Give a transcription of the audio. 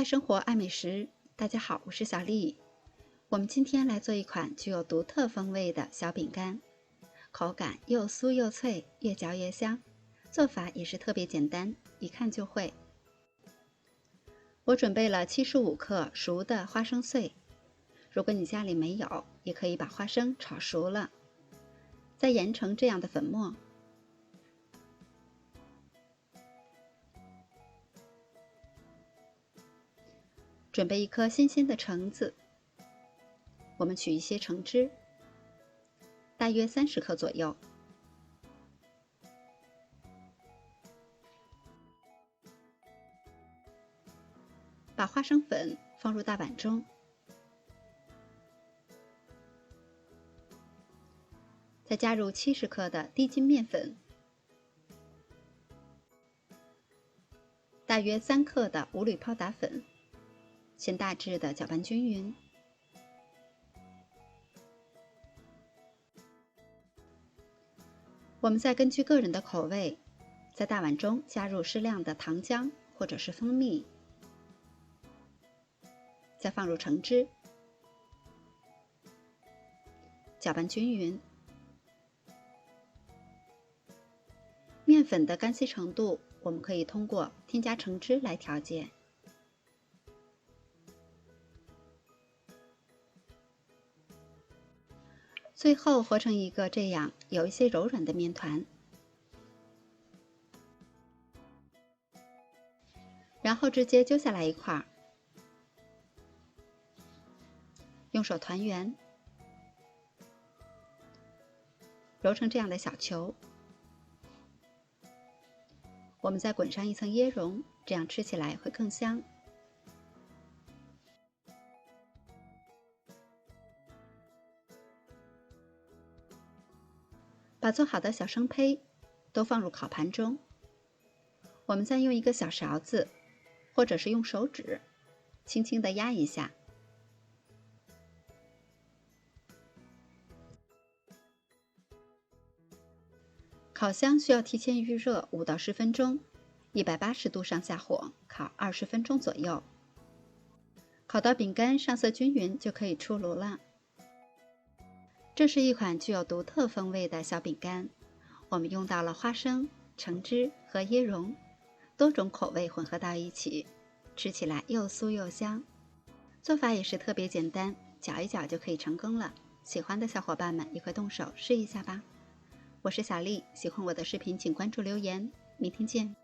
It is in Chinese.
爱生活，爱美食。大家好，我是小丽。我们今天来做一款具有独特风味的小饼干，口感又酥又脆，越嚼越香。做法也是特别简单，一看就会。我准备了75克熟的花生碎，如果你家里没有，也可以把花生炒熟了，再研成这样的粉末。准备一颗新鲜的橙子，我们取一些橙汁，大约30克左右。把花生粉放入大碗中，再加入70克的低筋面粉，大约3克的五铝泡打粉，先大致的搅拌均匀。我们再根据个人的口味，在大碗中加入适量的糖浆或者是蜂蜜，再放入橙汁，搅拌均匀。面粉的干稀程度，我们可以通过添加橙汁来调节。最后和成一个这样有一些柔软的面团，然后直接揪下来一块，用手团圆，揉成这样的小球。我们再滚上一层椰蓉，这样吃起来会更香。把做好的小生胚都放入烤盘中，我们再用一个小勺子，或者是用手指，轻轻地压一下。烤箱需要提前预热5到10分钟，180度上下火烤20分钟左右。烤到饼干上色均匀就可以出炉了。这是一款具有独特风味的小饼干，我们用到了花生、橙汁和椰蓉，多种口味混合到一起，吃起来又酥又香。做法也是特别简单，搅一搅就可以成功了。喜欢的小伙伴们也快动手试一下吧。我是小丽，喜欢我的视频请关注留言，明天见。